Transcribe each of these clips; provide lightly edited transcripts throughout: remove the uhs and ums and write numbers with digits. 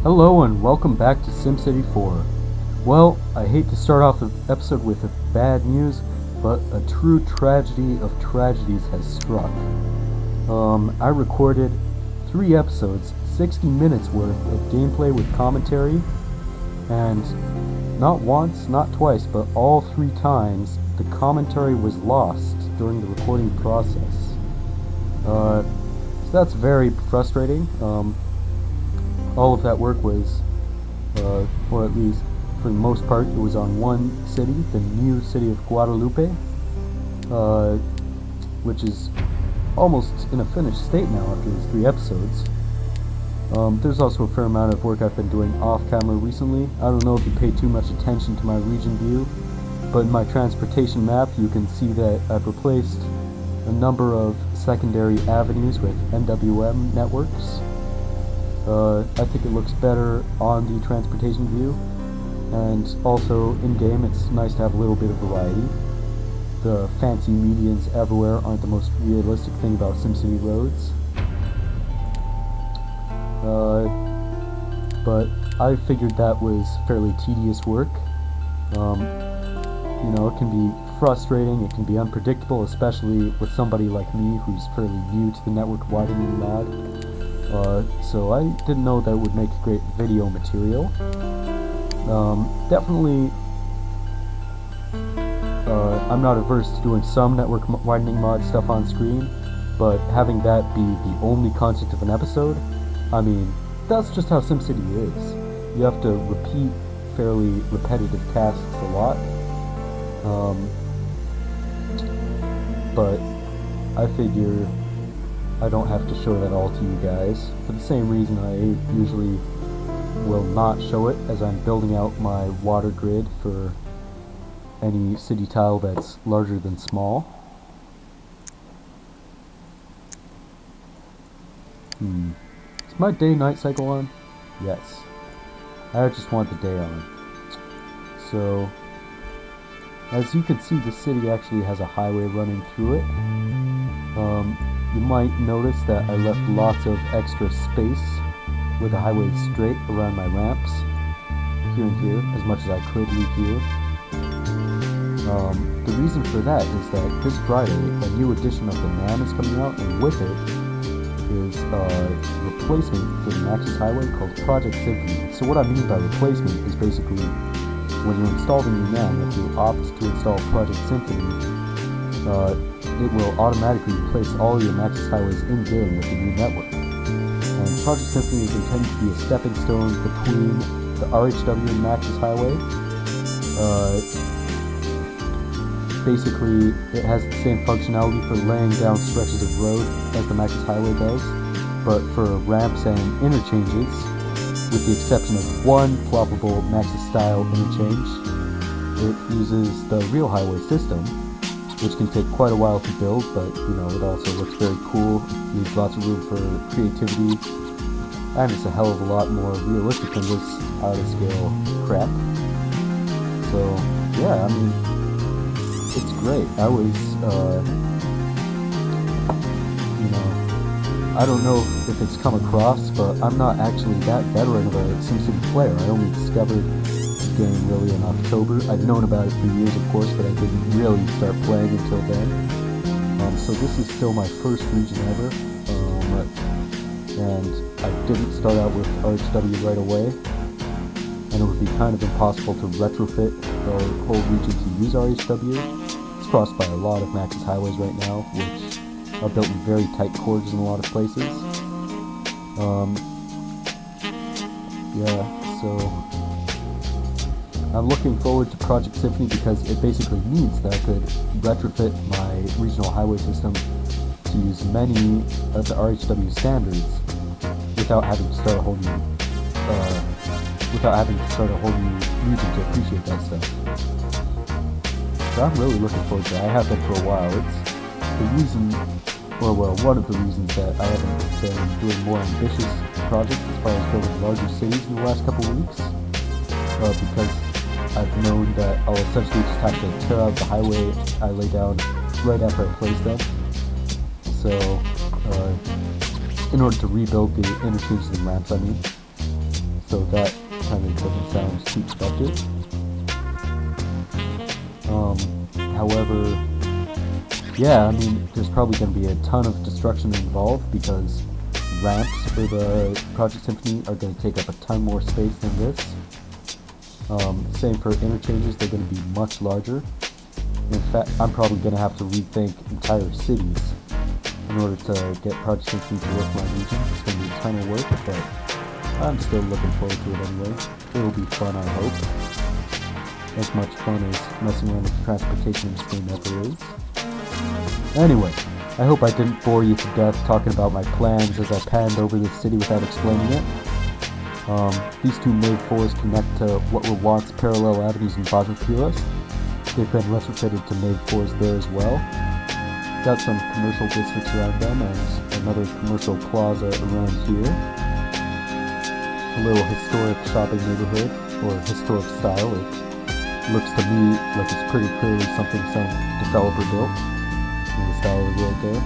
Hello and welcome back to SimCity 4. Well, I hate to start off the episode with bad news, but a true tragedy of tragedies has struck. I recorded 3 episodes, 60 minutes worth of gameplay with commentary, and not once, not twice, but all 3 times, the commentary was lost during the recording process. So that's very frustrating. All of that work was, or at least for the most part, it was on one city, the new city of Guadalupe, which is almost in a finished state now after these 3 episodes. There's also a fair amount of work I've been doing off-camera recently. I don't know if you pay too much attention to my region view, but in my transportation map you can see that I've replaced a number of secondary avenues with NWM networks. I think it looks better on the transportation view, and also in-game it's nice to have a little bit of variety. The fancy medians everywhere aren't the most realistic thing about SimCity roads. But I figured that was fairly tedious work. It can be frustrating, it can be unpredictable, especially with somebody like me who's fairly new to the network widening mod. So I didn't know that would make great video material. Definitely, I'm not averse to doing some network widening mod stuff on screen, but having that be the only content of an episode, I mean, that's just how SimCity is. You have to repeat fairly repetitive tasks a lot. But I figure I don't have to show that all to you guys, for the same reason I usually will not show it, as I'm building out my water grid for any city tile that's larger than small. Is my day-night cycle on? Yes. I just want the day on. So, as you can see, the city actually has a highway running through it. You might notice that I left lots of extra space with the highway straight around my ramps, here and here, as much as I could leave here. The reason for that is that this Friday, a new edition of the NAM is coming out, and with it is a replacement for the Maxis Highway called Project Symphony. So what I mean by replacement is basically when you install the new NAM, if you opt to install Project Symphony, it will automatically replace all your Maxis highways in-game with the new network. And Project Symphony is intended to be a stepping stone between the RHW and Maxis highway. Basically, it has the same functionality for laying down stretches of road as the Maxis highway does, but for ramps and interchanges, with the exception of one ploppable Maxis style interchange, it uses the real highway system, which can take quite a while to build, but it also looks very cool, leaves lots of room for creativity, and it's a hell of a lot more realistic than this out-of-scale crap. So, yeah, I mean, it's great. I was, I don't know if it's come across, but I'm not actually that veteran of a SimCity player. I only discovered game really in October. I've known about it for years, of course, but I didn't really start playing until then. So this is still my first region ever, and I didn't start out with RHW right away, and it would be kind of impossible to retrofit the whole region to use RHW. It's crossed by a lot of Maxis highways right now, which are built in very tight corridors in a lot of places. So I'm looking forward to Project Symphony because it basically means that I could retrofit my regional highway system to use many of the RHW standards without having to start a whole new region to appreciate that stuff. So I'm really looking forward to it. I have been for a while. It's the reason, one of the reasons that I haven't been doing more ambitious projects as far as building larger cities in the last couple of weeks, because I've known that I'll essentially just have to tear out the highway I lay down right after I place them. So, in order to rebuild the interchanges and ramps, I mean. so that kind of doesn't sound too effective. However, yeah, I mean, there's probably going to be a ton of destruction involved because ramps for the Project Symphony are going to take up a ton more space than this. Same for interchanges, they're going to be much larger. In fact, I'm probably going to have to rethink entire cities in order to get Project Symphony to work in my region. It's going to be a ton of work, but I'm still looking forward to it anyway. It'll be fun, I hope. As much fun as messing around with transportation in this game ever is. Anyway, I hope I didn't bore you to death talking about my plans as I panned over this city without explaining it. These two Nave 4s connect to what were once parallel avenues in Guadalupe. They've been retrofitted to Nave 4s there as well. Got some commercial districts around them and another commercial plaza around here. A little historic shopping neighborhood, or historic style. It looks to me like it's pretty clearly something some developer built in the style of the road there.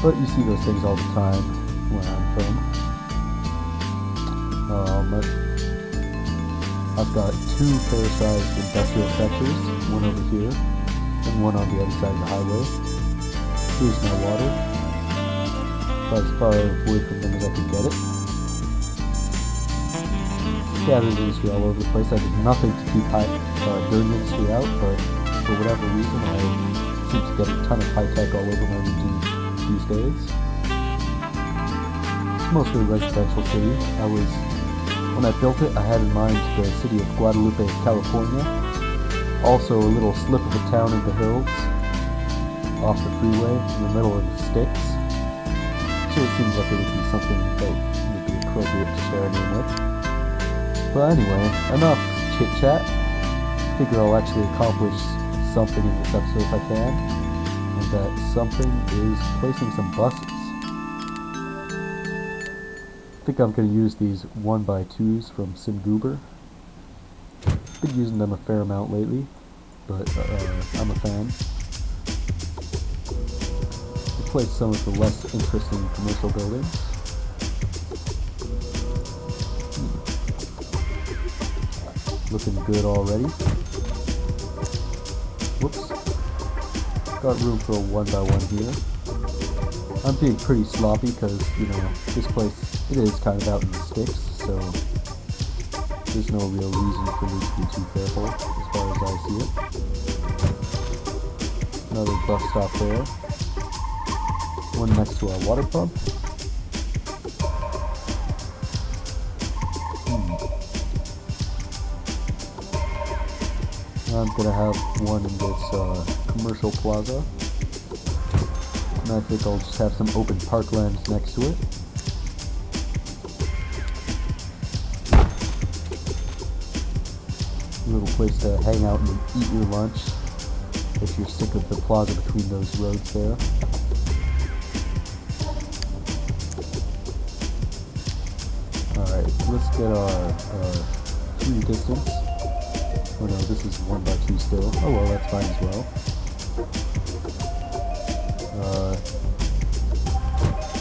But you see those things all the time where I'm from. I've got two fair-sized industrial sectors, one over here and one on the other side of the highway. Here's my water. About as far away from them as I could get it. Scattered industry all over the place. I did nothing to keep dirty industry out, but for whatever reason I seem to get a ton of high-tech all over my region these days. It's mostly a residential city. When I built it, I had in mind the city of Guadalupe, California. Also a little slip of a town in the hills, off the freeway, in the middle of the sticks. So it seems like it would be something that would be appropriate to share a name with. But anyway, enough chit-chat. Figure I'll actually accomplish something in this episode if I can. And that something is placing some buses. I think I'm going to use these 1x2s from SimGoober. Been using them a fair amount lately, but I'm a fan. Replace some of the less interesting commercial buildings. Looking good already. Whoops. Got room for a 1x1 here. I'm being pretty sloppy because, this place, it is kind of out in the sticks, so there's no real reason for me to be too careful as far as I see it. Another bus stop there. One next to our water pump. I'm gonna have one in this commercial plaza. And I think I'll just have some open parkland next to it. A little place to hang out and eat your lunch if you're sick of the plaza between those roads there. Alright, let's get our tree distance. Oh no, this is 1x2 still. Oh well, that's fine as well.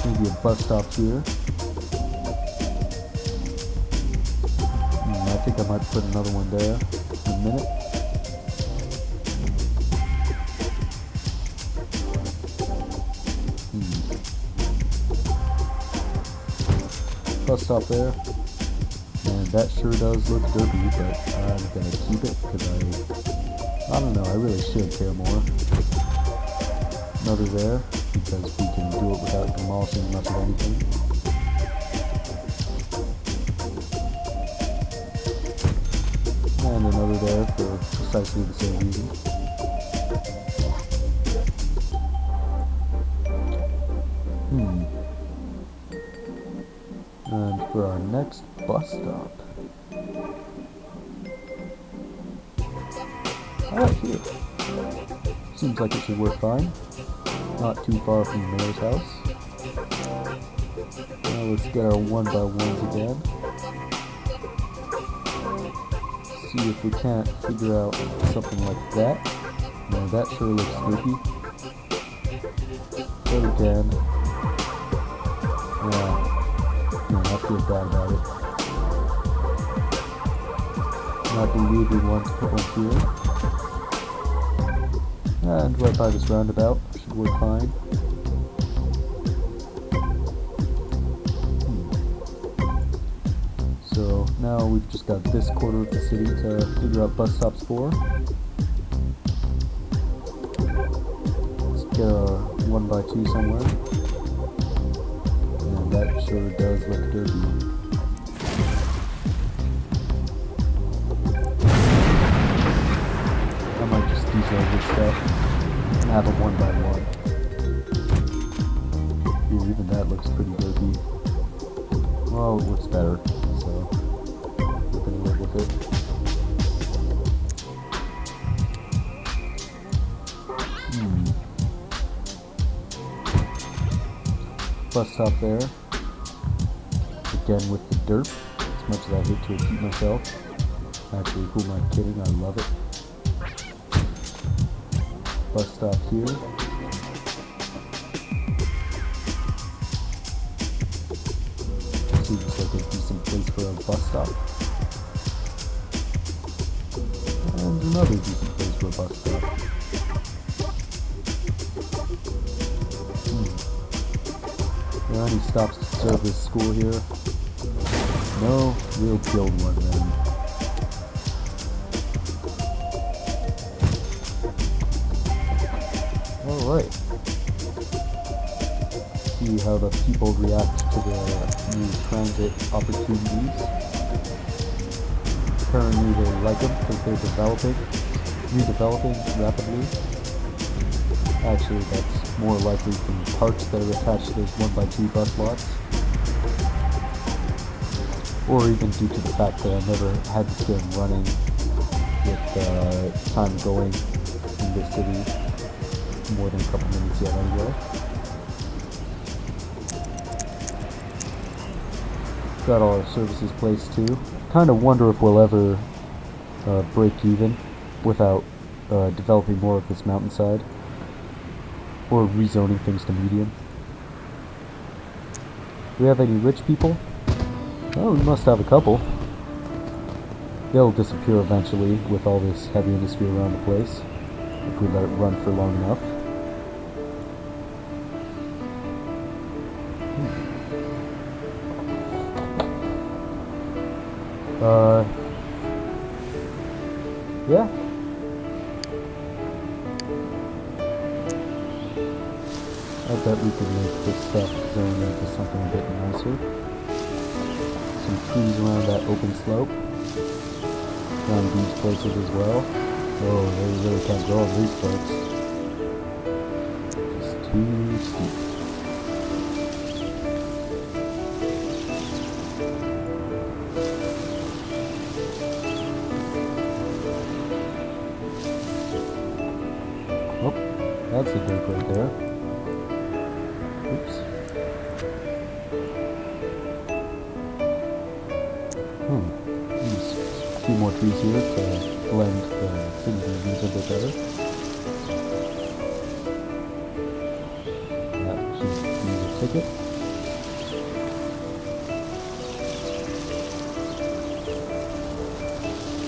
Maybe a bus stop here. I think I might put another one there in a minute. Bus stop there. And that sure does look dirty, but I'm gonna keep it because I don't know, I really should care more. Another there, because we can do it without demolishing much of anything. And another there for precisely the same reason. And for our next bus stop, right here. Seems like it should work fine. Not too far from the mayor's house. Now let's get our 1x1s again. See if we can't figure out something like that. No, that sure looks spooky. But again, yeah, that's feel bad about it. And I believe we want to put one here. And right by this roundabout should work fine. So now we've just got this quarter of the city to figure out bus stops for. Let's get a 1x2 somewhere. And that sure does look dirty. I might just diesel this stuff and have them 1x1. Ooh, even that looks pretty dirty. Well, it looks better. So we're gonna live with it. Bus stop there. Again with the dirt. As much as I hate to repeat myself. Actually, who am I kidding? I love it. Bus stop here. Seems like a decent place for a bus stop. And another decent place for a bus stop. Are there any stops to serve this school here? No, we'll build one then. Alright. See how the people react to the new transit opportunities. Apparently they like them because they're redeveloping rapidly. Actually, that's more likely from parks that are attached to those 1x2 bus lots. Or even due to the fact that I never had this game running with time going in this city more than a couple minutes yet anyway. Got all our services placed too. Kind of wonder if we'll ever break even without developing more of this mountainside. Or rezoning things to medium. Do we have any rich people? Oh, we must have a couple. They'll disappear eventually with all this heavy industry around the place, if we let it run for long enough. Yeah. I bet we could make this stuff zone into something a bit nicer. Some trees around that open slope. Around these places as well. Oh, they really can't grow on these slopes. It's too steep. Oh, that's a dirt right there. Oops. A few more trees here to blend the citizens a bit better. That should be a ticket.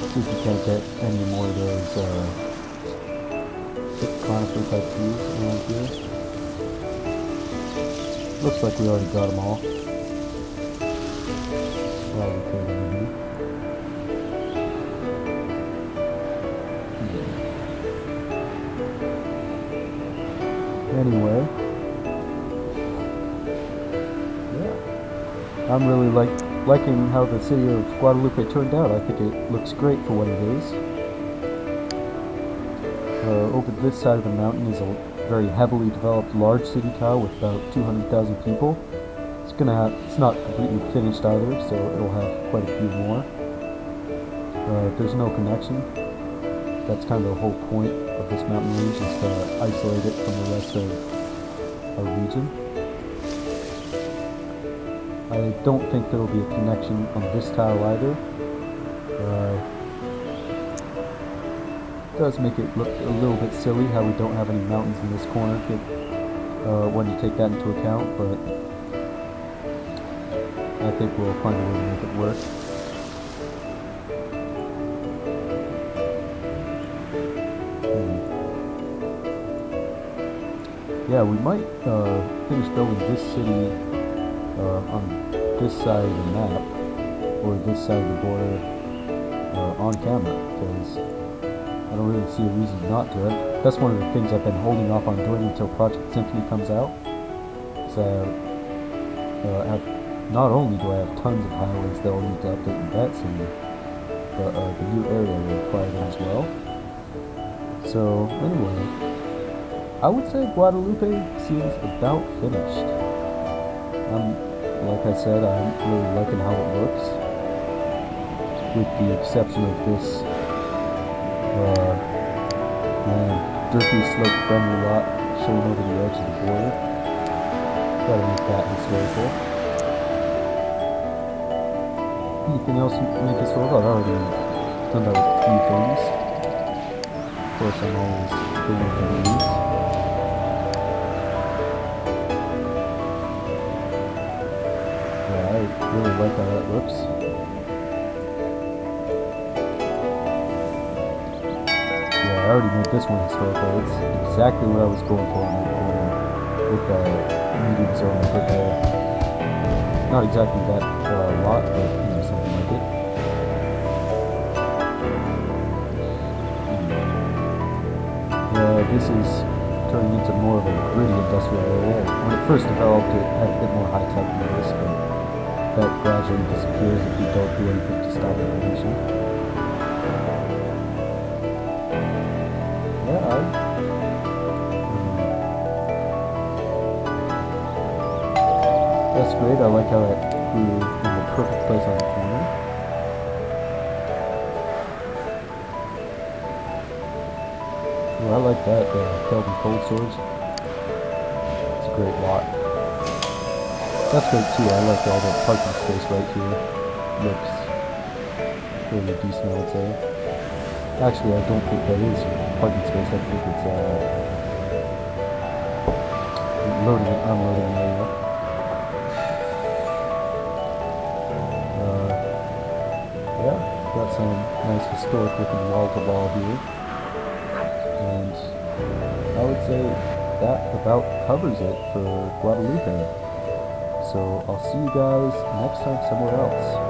See if you can't get any more of those thick conifer type trees around here. Looks like we already got them all. Well, we could anyway. Anyway, yeah, I'm really liking how the city of Guadalupe turned out. I think it looks great for what it is. Over this side of the mountain is a very heavily developed large city tower with about 200,000 people. It's not completely finished either, so it'll have quite a few more. There's no connection. That's kind of the whole point of this mountain range, is to isolate it from the rest of our region. I don't think there will be a connection on this tile either. It does make it look a little bit silly how we don't have any mountains in this corner when you take that into account, but I think we'll find a way to make it work. Yeah, we might finish building this city on this side of the map, or this side of the border on camera, because I don't really see a reason not to. That's one of the things I've been holding off on doing until Project Symphony comes out. So not only do I have tons of highways that I'll need to update in that city, but the new area will require them as well. So anyway, I would say Guadalupe seems about finished. Like I said, I'm really liking how it looks, with the exception of this derpy slope friendly lot showing over the edge of the border. Gotta make that historical. Anything else you can make historical? I've already done that with a few things. Of course, I'm always doing these. Yeah, I really like how that looks. I already made this one historical. It's exactly what I was going for in that corner with the medium zone I put there. Not exactly that lot, but something like it. This is turning into more of a gritty industrial area. When it first developed, it had a bit more high-tech noise, but that gradually disappears if you don't do anything to stop the pollution. That's great. I like how that grew in the perfect place on the corner. Well, I like that, the Kelvin Cold Swords. It's a great lot. That's great too. I like all the parking space right here. Looks really decent, I would say. Actually, I don't think that is parking space. I think it's loading and unloading area. Yeah, got some nice historic looking wall to wall here. And I would say that about covers it for Guadalupe. So I'll see you guys next time somewhere else.